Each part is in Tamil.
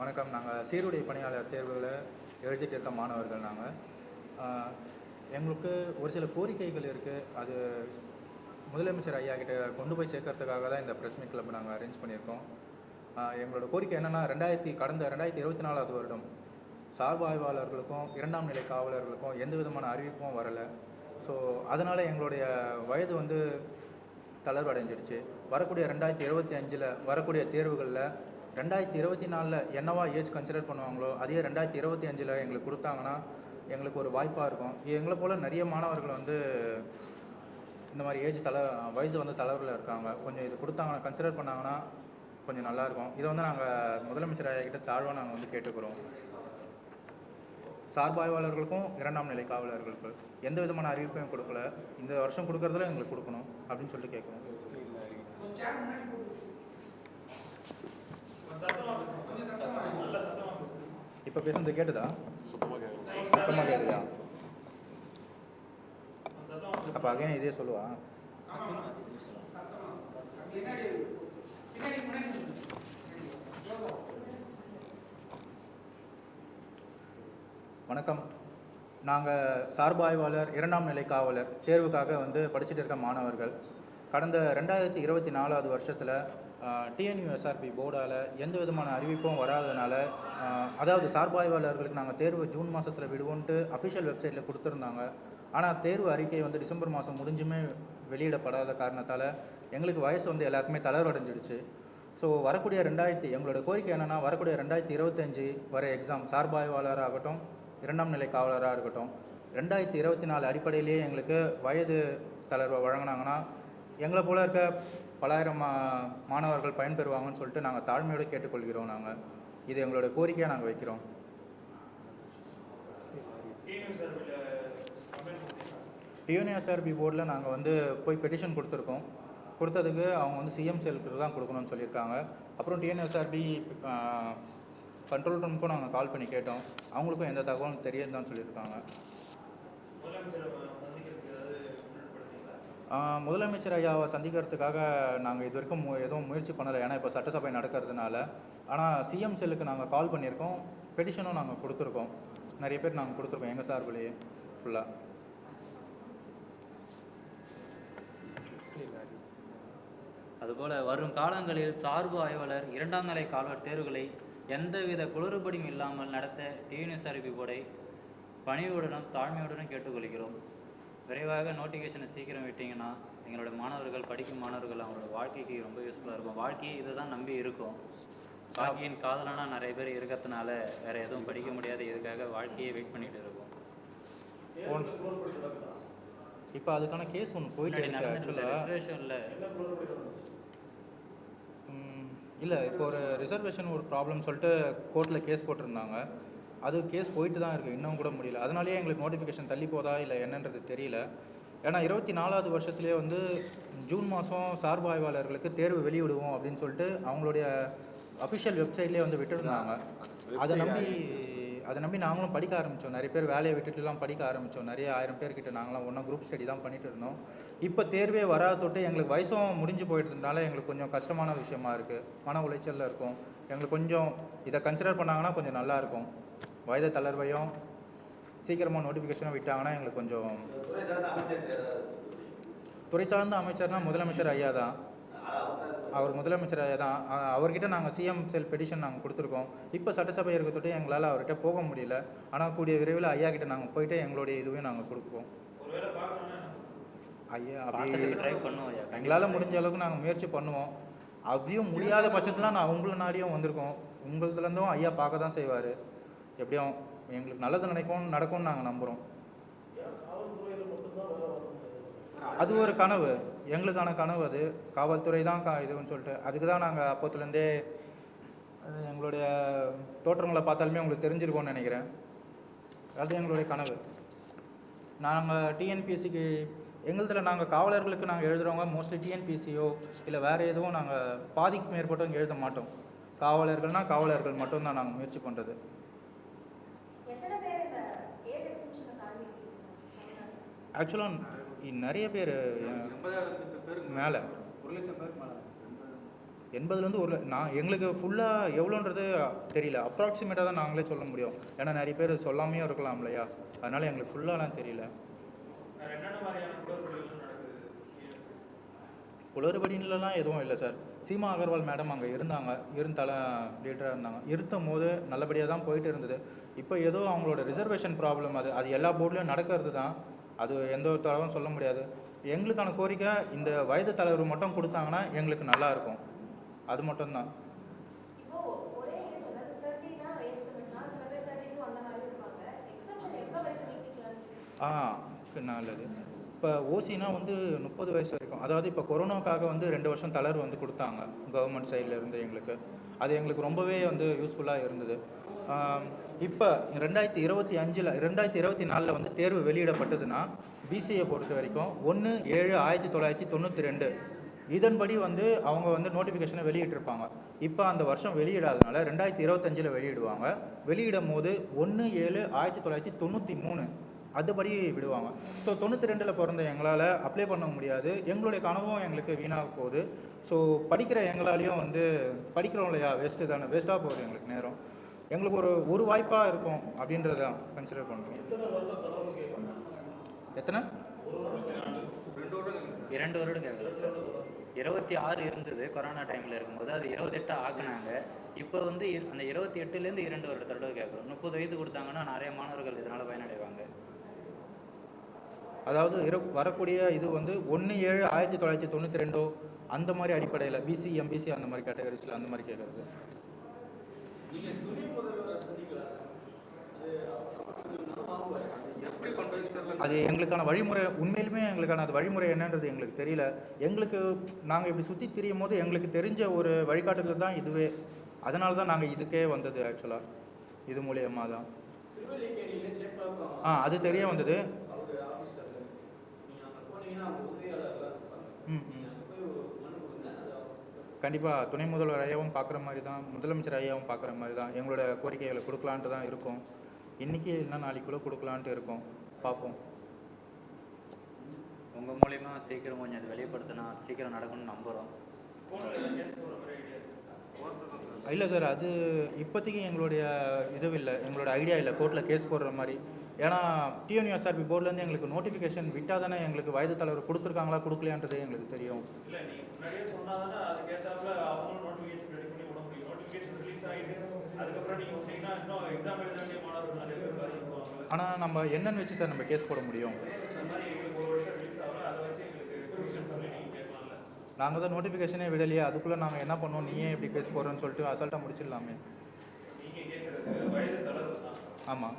வணக்கம். நாங்கள் சீருடை பணியாளர் தேர்வில் எழுதிட்டு இருக்க மாணவர்கள். நாங்கள் எங்களுக்கு ஒரு சில கோரிக்கைகள் இருக்குது. அது முதலமைச்சர் ஐயா கிட்ட கொண்டு போய் சேர்க்கறதுக்காக தான் இந்த ப்ரெஸ் மீட் கிளப் நாங்கள் அரேஞ்ச் பண்ணியிருக்கோம். எங்களோட கோரிக்கை என்னென்னா, கடந்த 2024 வருடம் சார்பு ஆய்வாளர்களுக்கும் 2ஆம் நிலை காவலர்களுக்கும் எந்த விதமான அறிவிப்பும் வரலை. ஸோ அதனால் எங்களுடைய வயது தளர்வு அடைஞ்சிடுச்சு. வரக்கூடிய 2025 வரக்கூடிய தேர்வுகளில் 2024 என்னவா ஏஜ் கன்சிடர் பண்ணுவாங்களோ அதே 2025 எங்களுக்கு கொடுத்தாங்கன்னா எங்களுக்கு ஒரு வாய்ப்பாக இருக்கும். எங்களை போல் நிறைய மாணவர்கள் இந்த மாதிரி வயசு தளர்வில் இருக்காங்க. கொஞ்சம் இது கொடுத்தாங்கன்னா, கன்சிடர் பண்ணாங்கன்னா கொஞ்சம் நல்லாயிருக்கும். இதை நாங்கள் முதலமைச்சர் ஐயா கிட்ட தாழ்வாக நாங்கள் கேட்டுக்கிறோம். சார்பு ஆய்வாளர்களுக்கும் 2ஆம் நிலை காவலர்களுக்கு எந்த விதமான அறிவிப்பையும் கொடுக்கல. இந்த வருஷம் கொடுக்கறதுல எங்களுக்கு கொடுக்கணும் அப்படின்னு சொல்லிட்டு கேட்குறோம். இப்போ பேசுறது கேட்டுதா? சுத்தமாக கேட்குதா? அப்போ அகைன் இதே சொல்லுவா. வணக்கம். நாங்கள் சார்பு ஆய்வாளர் 2ஆம் நிலை காவலர் தேர்வுக்காக படிச்சுட்டு இருக்க மாணவர்கள். கடந்த 2024 வருஷத்தில் டிஎன்யூஎஸ்ஆர்பி போர்டால் எந்த விதமான அறிவிப்பும் வராதனால, அதாவது சார்பு ஆய்வாளர்களுக்கு நாங்கள் தேர்வு ஜூன் மாதத்தில் விடுவோன்ட்டு அஃபிஷியல் வெப்சைட்டில் கொடுத்துருந்தாங்க. ஆனால் தேர்வு அறிக்கை டிசம்பர் மாதம் முடிஞ்சுமே வெளியிடப்படாத காரணத்தால் எங்களுக்கு வயசு எல்லாருக்குமே தளர்வடைஞ்சிடுச்சு. ஸோ வரக்கூடிய எங்களோட கோரிக்கை என்னென்னா, வரக்கூடிய 2025 வர எக்ஸாம் சார்பு ஆய்வாளராக ஆகட்டும், 2ஆம் நிலை காவலராக இருக்கட்டும், 2024 அடிப்படையிலேயே எங்களுக்கு வயது தளர்வை வழங்கினாங்கன்னா எங்களை போல இருக்க பலாயிரம் மாணவர்கள் பயன்பெறுவாங்கன்னு சொல்லிட்டு நாங்கள் தாழ்மையோடு கேட்டுக்கொள்கிறோம். இது எங்களோட கோரிக்கையாக நாங்கள் வைக்கிறோம். டிஎன்யூஎஸ்ஆர்பி போர்டில் நாங்கள் போய் பெட்டிஷன் கொடுத்துருக்கோம். கொடுத்ததுக்கு அவங்க சிஎம் செல்லுக்கு தான் கொடுக்கணும்னு சொல்லியிருக்காங்க. அப்புறம் டிஎன்யூஎஸ்ஆர்பி கண்ட்ரோல் ரூமுக்கும் நாங்கள் கால் பண்ணி கேட்டோம். அவங்களுக்கும் எந்த தகவலும் தெரியாது தான் சொல்லியிருக்காங்க. முதலமைச்சர் ஐயாவை சந்திக்கிறதுக்காக நாங்கள் இது வரைக்கும் எதுவும் முயற்சி பண்ணலை. ஏன்னா இப்போ சட்டசபை நடக்கிறதுனால. ஆனால் சிஎம் செல்லுக்கு நாங்கள் கால் பண்ணியிருக்கோம். பெட்டிஷனும் நாங்கள் கொடுத்துருக்கோம். நிறைய பேர் நாங்கள் கொடுத்துருக்கோம் எங்கள் சார்பிலேயே ஃபுல்லாக. அதுபோல் வரும் காலங்களில் சார்பு ஆய்வாளர் 2ஆம் நிலை காவலர் தேர்வுகளை எந்தவித குளறுபடியும் இல்லாமல் நடத்த டிஎன்யூஎஸ்ஆர்பி போர்டை பணிவுடனும் தாழ்மையுடனும் கேட்டுக்கொள்கிறோம். விரைவாக நோட்டிஃபிகேஷனை சீக்கிரம் விட்டிங்கன்னா எங்களோட மாணவர்கள், படிக்கும் மாணவர்கள் அவங்களோட வாழ்க்கைக்கு ரொம்ப யூஸ்ஃபுல்லாக இருக்கும். வாழ்க்கையை இதை தான் நம்பி இருக்கும். வாழ்க்கையின் காதலனா நிறைய பேர் இருக்கிறதுனால வேறு எதுவும் படிக்க முடியாது. இதுக்காக வாழ்க்கையை வெயிட் பண்ணிகிட்டு இருக்கும். இப்போ அதுக்கான கேஸ் ஒன்று போயிட்டு ரிசர்வேஷனில் இல்லை, இப்போ ஒரு ரிசர்வேஷன் ஒரு ப்ராப்ளம் சொல்லிட்டு கோர்ட்டில் கேஸ் போட்டிருந்தாங்க. அது கேஸ் போயிட்டு தான் இருக்குது, இன்னும் கூட முடியல. அதனாலேயே எங்களுக்கு நோட்டிஃபிகேஷன் தள்ளி போதா இல்லை என்னன்றது தெரியல. ஏன்னா 24 வருஷத்துலேயே ஜூன் மாதம் சார்பு ஆய்வாளர்களுக்கு தேர்வு வெளியிடுவோம் அப்படின்னு சொல்லிட்டு அவங்களுடைய அஃபிஷியல் வெப்சைட்லேயே விட்டுருந்தாங்க. அதை நம்பி நாங்களும் படிக்க ஆரம்பித்தோம். நிறைய பேர் வேலையை விட்டுட்டுலாம் படிக்க ஆரம்பித்தோம். நிறைய 1000 பேர்கிட்ட நாங்களாம் ஒன்றா குரூப் ஸ்டடி தான் பண்ணிட்டு இருந்தோம். இப்போ தேர்வே வராத தொட்டு எங்களுக்கு வயசும் முடிஞ்சு போயிட்டதுனால எங்களுக்கு கொஞ்சம் கஷ்டமான விஷயமா இருக்குது. மன உளைச்சலில் இருக்கும். எங்களுக்கு கொஞ்சம் இதை கன்சிடர் பண்ணாங்கன்னா கொஞ்சம் நல்லாயிருக்கும். வயது தளர்வையும் சீக்கிரமாக நோட்டிஃபிகேஷனும் விட்டாங்கன்னா எங்களுக்கு கொஞ்சம். துறை சார்ந்த அமைச்சர்னால் முதலமைச்சர் ஐயா தான். அவர் முதலமைச்சர் ஐயா தான். அவர்கிட்ட நாங்கள் சிஎம் செல் பெட்டிஷன் நாங்கள் கொடுத்துருக்கோம். இப்போ சட்டசபை இருக்க தொட்டு எங்களால் அவர்கிட்ட போக முடியல. ஆனால் கூடிய விரைவில் ஐயா கிட்ட நாங்கள் போயிட்டு எங்களுடைய இதுவே நாங்கள் கொடுப்போம். ஐயா அப்படி எங்களால் முடிஞ்ச அளவுக்கு நாங்கள் முயற்சி பண்ணுவோம். அப்படியும் முடியாத பட்சத்தில் நான் உங்களை நாடியும் வந்திருக்கோம். உங்களதுலேருந்தும் ஐயா பார்க்க தான் செய்வார். எப்படியும் எங்களுக்கு நல்லது நடக்கும்னு நாங்கள் நம்புகிறோம். அது ஒரு கனவு, எங்களுக்கான கனவு. அது காவல்துறை தான் இதுன்னு சொல்லிட்டு அதுக்கு தான் நாங்கள் அப்போத்துலேருந்தே எங்களுடைய தோற்றங்களை பார்த்தாலுமே உங்களுக்கு தெரிஞ்சிருக்கோன்னு நினைக்கிறேன். அது எங்களுடைய கனவு. நாங்கள் டிஎன்பிஎஸ்சிக்கு எங்களதில் நாங்கள் காவலர்களுக்கு நாங்கள் எழுதுகிறவங்க மோஸ்ட்லி டிஎன்பிஎஸ்சியோ இல்லை வேறு எதுவும் நாங்கள் பாதிக்கு மேற்பட்டவங்க எழுத மாட்டோம். காவலர்கள்னால் காவலர்கள் மட்டும்தான் நாங்கள் முயற்சி பண்ணுறது. ஆக்சுவலாக நிறைய பேர் மேலே 1,00,000 பேருக்கு மேலே 80லேருந்து ஒரு நான் எங்களுக்கு ஃபுல்லாக எவ்வளோன்றது தெரியல. அப்ராக்சிமேட்டாக தான் நாங்களே சொல்ல முடியும். ஏன்னா நிறைய பேர் சொல்லாமையும் இருக்கலாம் இல்லையா? அதனால் எங்களுக்கு ஃபுல்லாலாம் தெரியல. குளறுபடின்லாம் எதுவும் இல்லை சார். சீமா அகர்வால் மேடம் அங்கே இருந்தாங்க, லீடராக இருந்தாங்க. இருத்தும் போது நல்லபடியாக தான் போயிட்டு இருந்தது. இப்போ ஏதோ அவங்களோட ரிசர்வேஷன் ப்ராப்ளம், அது எல்லா போர்ட்லேயும் நடக்கிறது தான். அது எந்த ஒரு தரவும் சொல்ல முடியாது. எங்களுக்கான கோரிக்கை இந்த வயது தலைவர் மட்டும் கொடுத்தாங்கன்னா எங்களுக்கு நல்லாயிருக்கும். அது மட்டும்தான். நல்லது. இப்போ ஓசினா வந்து 30 வயசு வரைக்கும், அதாவது இப்போ கொரோனாக்காக வந்து 2 வருஷம் தளர்வு வந்து கொடுத்தாங்க கவர்மெண்ட் சைடில் இருந்து எங்களுக்கு. அது எங்களுக்கு ரொம்பவே வந்து யூஸ்ஃபுல்லாக இருந்தது. இப்போ 2024 வந்து தேர்வு வெளியிடப்பட்டதுன்னா பிசிஏ பொறுத்த வரைக்கும் 1/7/1992 இதன்படி வந்து அவங்க வந்து நோட்டிஃபிகேஷனை வெளியிட்டிருப்பாங்க. இப்போ அந்த வருஷம் வெளியிடாதனால 2025 வெளியிடுவாங்க. வெளியிடும் போது 1/7/1993 அதுபடி விடுவாங்க. ஸோ 92 பிறந்த எங்களால் அப்ளை பண்ண முடியாது. எங்களுடைய கனவும் எங்களுக்கு வீணாக போகுது. ஸோ படிக்கிற எங்களாலையும் வந்து படிக்கிறோம் இல்லையா, வேஸ்ட்டாக போகுது எங்களுக்கு நேரம். எங்களுக்கு ஒரு வாய்ப்பாக இருக்கும் அப்படின்றத கன்சிடர் பண்ணுறோம். எத்தனை? 2 வருடம் கேட்கல சார். 26 இருந்தது கொரோனா டைமில் இருக்கும்போது, அது 28 ஆக்குனாங்க. இப்போ வந்து அந்த 28லேருந்து 2 வருட தடவை கேட்குறோம். 30 வயது கொடுத்தாங்கன்னா நிறைய மாணவர்கள் இதனால் பயனடைவாங்க. அதாவது வரக்கூடிய இது வந்து 1/7/1992 அந்த மாதிரி அடிப்படையில் பிசி எம்பிசி அந்த மாதிரி கேட்டகரிஸில் அந்த மாதிரி கேட்குறது. அது எங்களுக்கான வழிமுறை, உண்மையிலுமே எங்களுக்கான அது வழிமுறை என்னன்றது எங்களுக்கு தெரியல. நாங்கள் இப்படி சுற்றி திரியும் போது எங்களுக்கு தெரிஞ்ச ஒரு வழிகாட்டுதல் தான் இதுவே. அதனால தான் நாங்கள் இதுக்கே வந்தது. ஆக்சுவலாக இது மூலியமாக தான் அது தெரிய வந்தது. கண்டிப்பாக துணை முதல்வர் ஐயாவும் பார்க்குற மாதிரி தான், முதலமைச்சர் ஐயாவும் பார்க்குற மாதிரி தான் எங்களோட கோரிக்கைகளை கொடுக்கலான்ட்டு தான் இருக்கும். இன்றைக்கி இல்லைனா நாளைக்குள்ளே கொடுக்கலான்ட்டு இருக்கோம். பார்ப்போம். உங்கள் மூலிமா சீக்கிரம் கொஞ்சம் அது வெளிப்படுத்தினா சீக்கிரம் நடக்கணும்னு நம்புகிறோம். இல்லை சார், அது இப்போதைக்கு எங்களுடைய இல்லை, எங்களோட ஐடியா இல்லை கோர்ட்டில் கேஸ் போடுற மாதிரி. ஏன்னா டிஎன்யூஎஸ்ஆர்பி போர்ட்லேருந்து எங்களுக்கு நோட்டிஃபிகேஷன் விட்டால் தானே எங்களுக்கு வயது தலைவர் கொடுத்துருக்காங்களா கொடுக்கலையான்றது எங்களுக்கு தெரியும். ஆனால் நம்ம என்னன்னு வச்சு சார் நம்ம கேஸ் போட முடியும்? நாங்கள் தான் நோட்டிஃபிகேஷனே விடலையே, அதுக்குள்ளே நாங்கள் என்ன பண்ணோம், நீயே எப்படி கேஸ் போடுறோன்னு சொல்லிட்டு அசால்ட்டாக முடிச்சிடலாமே. ஆமாம்.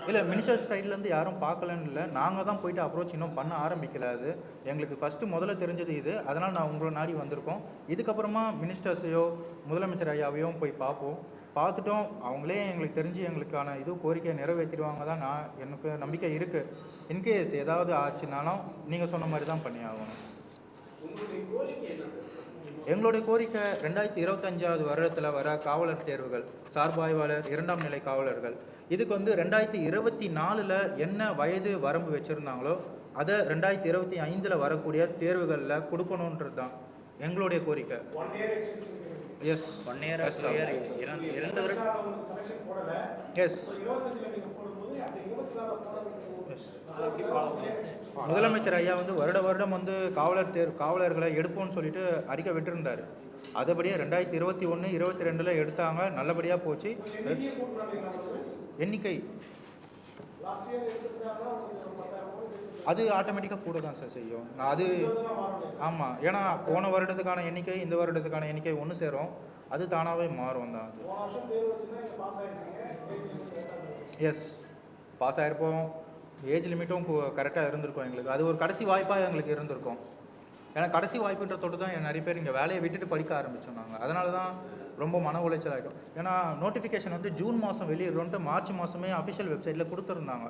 இல்லை, மினிஸ்டர் சைட்லேருந்து யாரும் பார்க்கலன்னு இல்லை, நாங்கள் தான் போயிட்டு அப்ரோச் இன்னும் பண்ண ஆரம்பிக்கல. அது எங்களுக்கு முதல்ல தெரிஞ்சது இது. அதனால் நான் உங்களை நாடி வந்திருக்கோம். இதுக்கப்புறமா மினிஸ்டர்ஸையோ முதலமைச்சர் ஐயாவையும் போய் பார்ப்போம். பார்த்துட்டோம், அவங்களே எங்களுக்கு தெரிஞ்சு எங்களுக்கான கோரிக்கையை நிறைவேற்றிடுவாங்க தான் எனக்கு நம்பிக்கை இருக்குது. இன்கேஸ் ஏதாவது ஆச்சுனாலும் நீங்கள் சொன்ன மாதிரி தான் பண்ணி ஆகணும். எங்களுடைய கோரிக்கை 2025 வருடத்தில் வர காவலர் தேர்வுகள், சார்பு ஆய்வாளர், 2ஆம் நிலை காவலர்கள், இதுக்கு வந்து 2024 என்ன வயது வரம்பு வச்சுருந்தாங்களோ அதை 2025 வரக்கூடிய தேர்வுகளில் கொடுக்கணுன்றது தான் எங்களுடைய கோரிக்கை. Yes, 1 year yes. முதலமைச்சர் ஐயா வந்து வருடம் வந்து காவலர்களை எடுப்போம்னு சொல்லிட்டு அறிக்கை விட்டுருந்தார். அதுபடியே 2021, 22 எடுத்தாங்க, நல்லபடியாக போச்சு. எண்ணிக்கை அது ஆட்டோமேட்டிக்காக கூட தான் சார் செய்யும். அது ஆமாம், ஏன்னா போன வருடத்துக்கான எண்ணிக்கை இந்த வருடத்துக்கான எண்ணிக்கை ஒன்று சேரும், அது தானாகவே மாறும் தான். எஸ், பாஸ் ஆகிருப்போம். ஏஜ் லிமிட்டும் கரெக்டாக இருந்திருக்கும் எங்களுக்கு. அது ஒரு கடைசி வாய்ப்பாக எங்களுக்கு இருந்திருக்கும். ஏன்னா கடைசி வாய்ப்புன்றதோடு தான் நிறைய பேர் இங்கே வேலையை விட்டுட்டு படிக்க ஆரம்பித்தோம் நாங்கள். அதனால தான் ரொம்ப மன உளைச்சல் ஆகிட்டோம். ஏன்னா நோட்டிஃபிகேஷன் வந்து ஜூன் மாதம் வெளியிடுறோன்ட்டு மார்ச் மாதமே அஃபிஷியல் வெப்சைட்டில் கொடுத்துருந்தாங்க.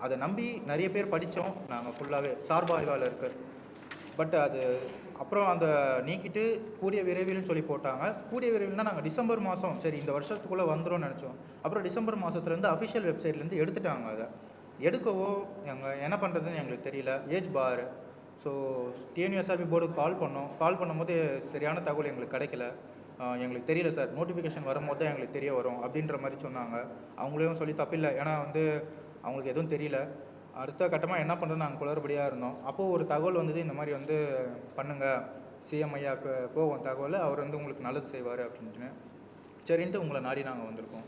அதை நம்பி நிறைய பேர் படித்தோம் நாங்கள் ஃபுல்லாகவே சார்பு ஆய்வாளருக்கு. பட் அது அப்புறம் அந்த நீக்கிட்டு கூடிய விரைவில்னு சொல்லி போட்டாங்க. கூடிய விரைவில்னா நாங்கள் டிசம்பர் மாதம் சரி இந்த வருஷத்துக்குள்ளே வந்துடும் நினச்சோம். அப்புறம் டிசம்பர் மாதத்துலேருந்து அஃபிஷியல் வெப்சைட்லேருந்து எடுத்துட்டாங்க. அதை எடுக்கவோ எங்கள் என்ன பண்ணுறதுன்னு எங்களுக்கு தெரியல. ஏஜ் பார் ஸோ டிஎன்யூஎஸ்ஆர்பி போர்டுக்கு கால் பண்ணும்போது சரியான தகவல் எங்களுக்கு கிடைக்கல. எங்களுக்கு தெரியல சார், நோட்டிஃபிகேஷன் வரும்போது தான் எங்களுக்கு தெரிய வரும் அப்படின்ற மாதிரி சொன்னாங்க. அவங்களையும் சொல்லி தப்பில்லை, ஏன்னா வந்து அவங்களுக்கு எதுவும் தெரியல. அடுத்த கட்டமாக என்ன பண்ணுறோன்னு நாங்கள் குளறுபடியாக இருந்தோம். அப்போது ஒரு தகவல் வந்தது, இந்த மாதிரி வந்து பண்ணுங்கள், சிஎம் ஐயாவுக்கு போகும் தகவல், அவர் வந்து உங்களுக்கு நல்லது செய்வார் அப்படின்ட்டு. சரின்ட்டு உங்களை நாடி நாங்கள் வந்திருக்கோம்.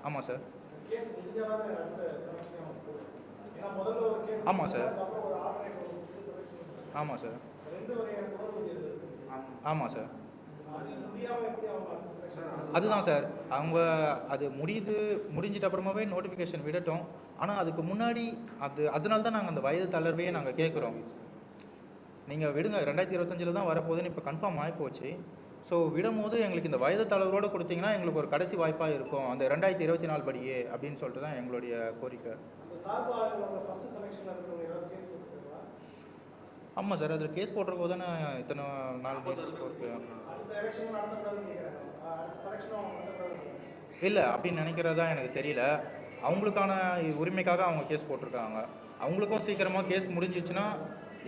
ஆமாம் சார். ஆமாம் சார். ஆமாம் சார். ஆமாம் சார். அதுதான் சார், அவங்க அது முடிஞ்சிட்ட அப்புறமாவே நோட்டிஃபிகேஷன் விடட்டும். ஆனால் அதுக்கு முன்னாடி அதனால தான் நாங்கள் அந்த வயது தளர்வையே நாங்கள் கேட்குறோம். நீங்கள் விடுங்க, 2025 தான் வரப்போகுதுன்னு இப்போ கன்ஃபார்ம் ஆகிப்போச்சு. ஸோ விடும்போது எங்களுக்கு இந்த வயது தளர்வோடு கொடுத்தீங்கன்னா எங்களுக்கு ஒரு கடைசி வாய்ப்பாக இருக்கும், அந்த 2024 படியே அப்படின்னு சொல்லிட்டு தான் எங்களுடைய கோரிக்கை. ஆமாம் சார், அதில் கேஸ் போட்டிருக்கோ தானே இத்தனை நாள் கோரிக்கை. இல்லை அப்படின்னு நினைக்கிறதா எனக்கு தெரியல. அவங்களுக்கான உரிமைக்காக அவங்க கேஸ் போட்டிருக்காங்க. அவங்களுக்கும் சீக்கிரமாக கேஸ் முடிஞ்சிச்சுன்னா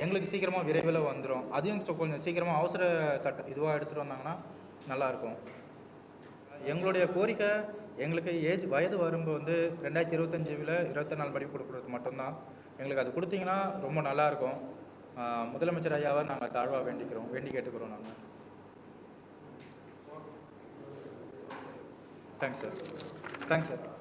எங்களுக்கு சீக்கிரமாக விரைவில் வந்துடும். அதையும் கொஞ்சம் சீக்கிரமாக அவசர சட்டம் இதுவாக எடுத்துகிட்டு வந்தாங்கன்னா நல்லாயிருக்கும். எங்களுடைய கோரிக்கை, எங்களுக்கு வயது வரம்பு வந்து 2025 24 படி கொடுக்குறது மட்டும்தான். எங்களுக்கு அது கொடுத்தீங்கன்னா ரொம்ப நல்லாயிருக்கும். முதலமைச்சர் ஐயாவை நாங்கள் தாழ்வாக வேண்டி கேட்டுக்கிறோம் நாங்கள். Thanks sir.